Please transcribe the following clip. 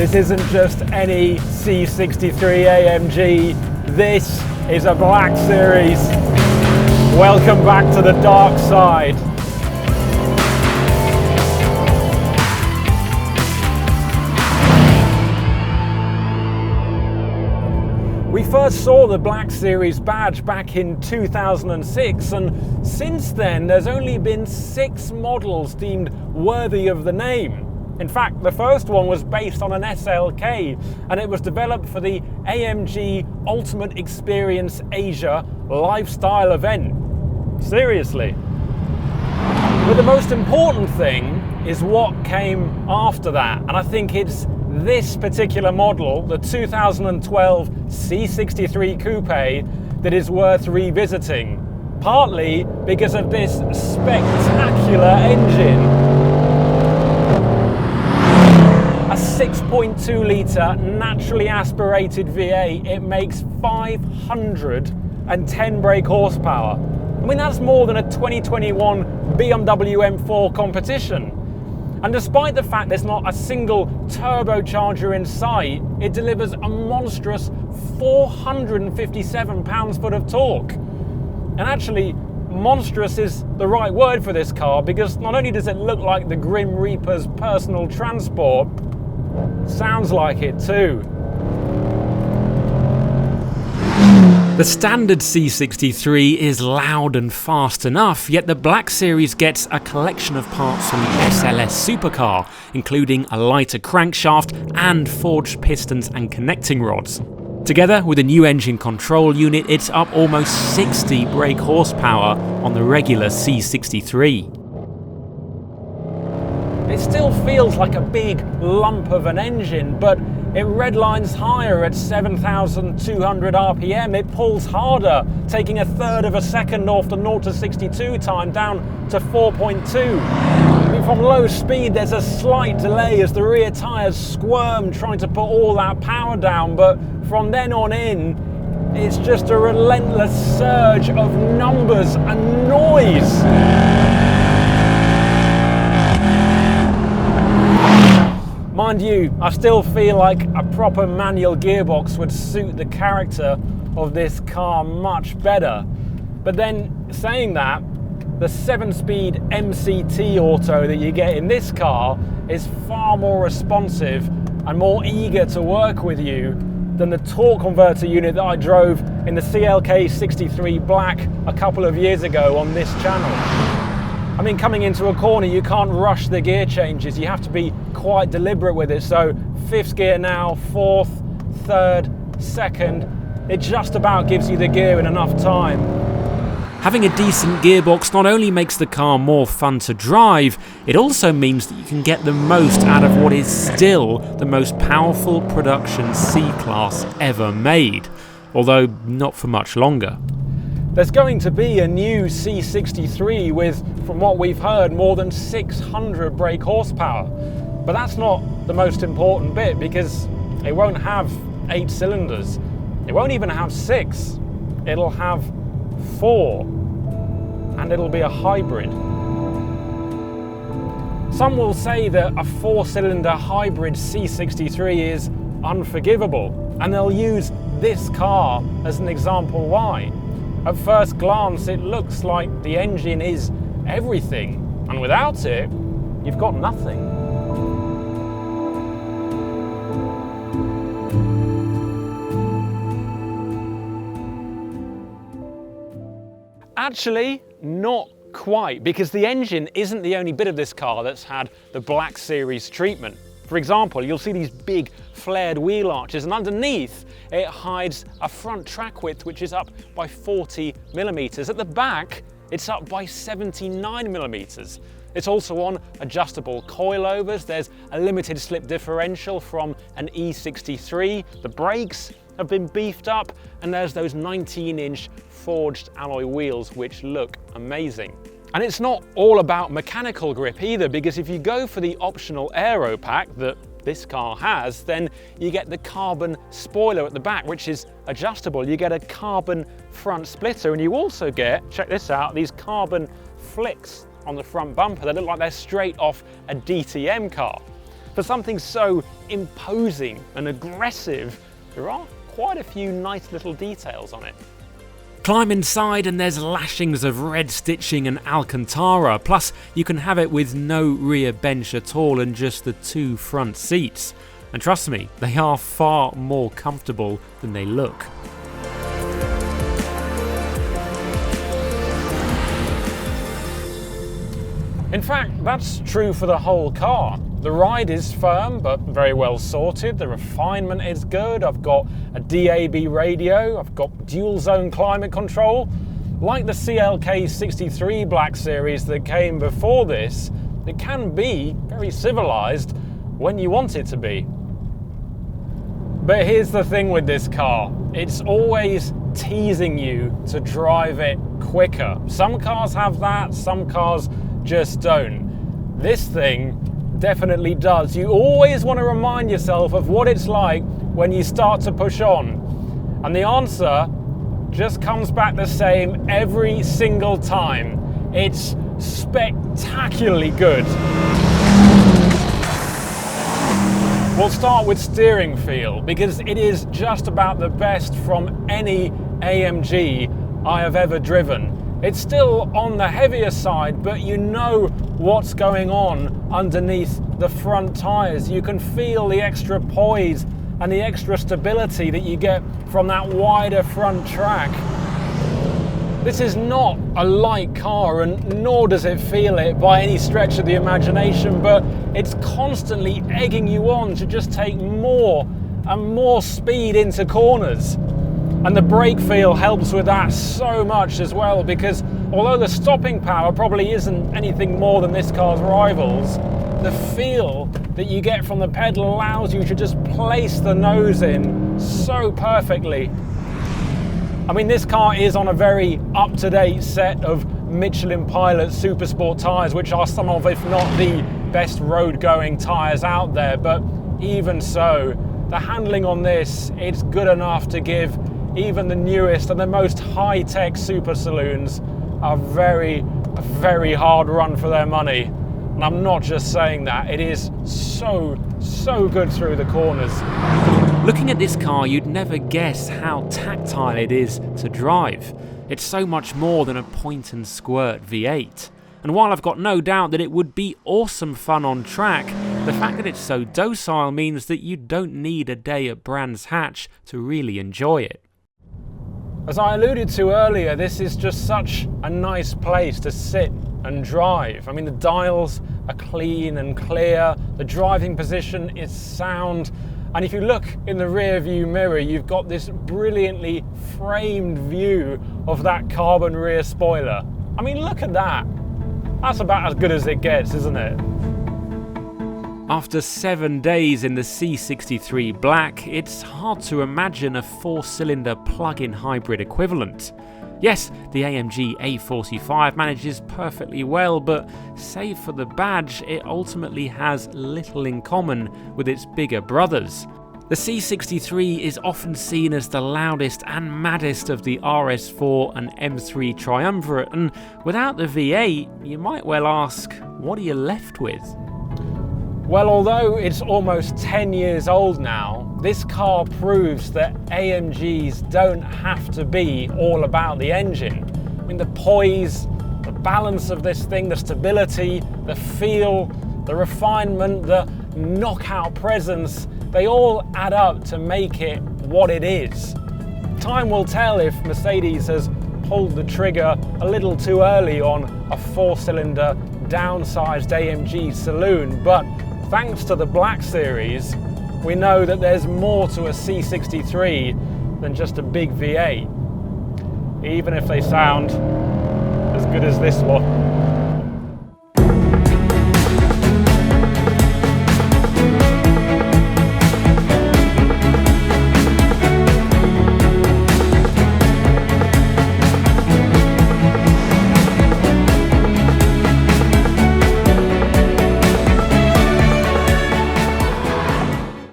This isn't just any C63 AMG, this is a Black Series. Welcome back to the dark side. We first saw the Black Series badge back in 2006, and since then there's only been 6 models deemed worthy of the name. In fact, the first one was based on an SLK, and it was developed for the AMG Ultimate Experience Asia lifestyle event. Seriously. But the most important thing is what came after that, and I think it's this particular model, the 2012 C63 Coupe, that is worth revisiting. Partly because of this spectacular engine. A 6.2 litre naturally aspirated V8, it makes 510 brake horsepower. I mean, that's more than a 2021 BMW M4 competition. And despite the fact there's not a single turbocharger in sight, it delivers a monstrous 457 pounds-foot of torque. And actually, monstrous is the right word for this car, because not only does it look like the Grim Reaper's personal transport, sounds like it too. The standard C63 is loud and fast enough, yet the Black Series gets a collection of parts from the SLS supercar, including a lighter crankshaft and forged pistons and connecting rods. Together with a new engine control unit, it's up almost 60 brake horsepower on the regular C63. It still feels like a big lump of an engine, but it redlines higher at 7,200 RPM. It pulls harder, taking 1/3 of a second off the 0 to 62 time down to 4.2. I mean, from low speed, there's a slight delay as the rear tyres squirm trying to put all that power down, but from then on in, it's just a relentless surge of numbers and noise. Mind you, I still feel like a proper manual gearbox would suit the character of this car much better. But then, saying that, the 7-speed MCT auto that you get in this car is far more responsive and more eager to work with you than the torque converter unit that I drove in the CLK 63 Black a couple of years ago on this channel. I mean, coming into a corner, you can't rush the gear changes. You have to be quite deliberate with it. So 5th gear now, 4th, 3rd, 2nd. It just about gives you the gear in enough time. Having a decent gearbox not only makes the car more fun to drive, it also means that you can get the most out of what is still the most powerful production C-Class ever made, although not for much longer. There's going to be a new C63 with, from what we've heard, more than 600 brake horsepower. But that's not the most important bit, because it won't have 8 cylinders. It won't even have 6. It'll have 4. And it'll be a hybrid. Some will say that a 4-cylinder hybrid C63 is unforgivable, and they'll use this car as an example why. At first glance, it looks like the engine is everything, and without it, you've got nothing. Actually, not quite, because the engine isn't the only bit of this car that's had the Black Series treatment. For example, you'll see these big flared wheel arches, and underneath it hides a front track width which is up by 40 millimeters. At the back, it's up by 79 millimeters. It's also on adjustable coilovers. There's a limited slip differential from an E63. The brakes have been beefed up, and there's those 19-inch forged alloy wheels which look amazing. And it's not all about mechanical grip either, because if you go for the optional aero pack that this car has, then you get the carbon spoiler at the back, which is adjustable. You get a carbon front splitter, and you also get, check this out, these carbon flicks on the front bumper that look like they're straight off a DTM car. For something so imposing and aggressive, there are quite a few nice little details on it. Climb inside and there's lashings of red stitching and Alcantara, plus you can have it with no rear bench at all and just the 2 front seats. And trust me, they are far more comfortable than they look. In fact, that's true for the whole car. The ride is firm but very well sorted, the refinement is good, I've got a DAB radio, I've got dual zone climate control. Like the C63 Black Series that came before this, it can be very civilized when you want it to be. But here's the thing with this car, it's always teasing you to drive it quicker. Some cars have that, some cars just don't. This thing definitely does. You always want to remind yourself of what it's like when you start to push on. And the answer just comes back the same every single time. It's spectacularly good. We'll start with steering feel, because it is just about the best from any AMG I have ever driven. It's still on the heavier side, but you know what's going on underneath the front tyres. You can feel the extra poise and the extra stability that you get from that wider front track. This is not a light car, and nor does it feel it by any stretch of the imagination, but it's constantly egging you on to just take more and more speed into corners. And the brake feel helps with that so much as well, because although the stopping power probably isn't anything more than this car's rivals, the feel that you get from the pedal allows you to just place the nose in so perfectly. I mean, this car is on a very up-to-date set of Michelin Pilot Supersport tyres, which are some of, if not the best road-going tyres out there, but even so, the handling on this, it's good enough to give even the newest and the most high-tech super saloons a very, very hard run for their money. And I'm not just saying that, it is so good through the corners. Looking at this car, you'd never guess how tactile it is to drive. It's so much more than a point and squirt V8. And while I've got no doubt that it would be awesome fun on track, the fact that it's so docile means that you don't need a day at Brands Hatch to really enjoy it. As I alluded to earlier, this is just such a nice place to sit and drive. I mean, the dials are clean and clear, the driving position is sound, and if you look in the rear view mirror, you've got this brilliantly framed view of that carbon rear spoiler. I mean, look at that. That's about as good as it gets, isn't it? After 7 days in the C63 Black, it's hard to imagine a 4-cylinder plug-in hybrid equivalent. Yes, the AMG A45 manages perfectly well, but save for the badge, it ultimately has little in common with its bigger brothers. The C63 is often seen as the loudest and maddest of the RS4 and M3 triumvirate, and without the V8, you might well ask, what are you left with? Well, although it's almost 10 years old now, this car proves that AMGs don't have to be all about the engine. I mean, the poise, the balance of this thing, the stability, the feel, the refinement, the knockout presence, they all add up to make it what it is. Time will tell if Mercedes has pulled the trigger a little too early on a 4-cylinder downsized AMG saloon, but thanks to the Black Series, we know that there's more to a C63 than just a big V8, even if they sound as good as this one.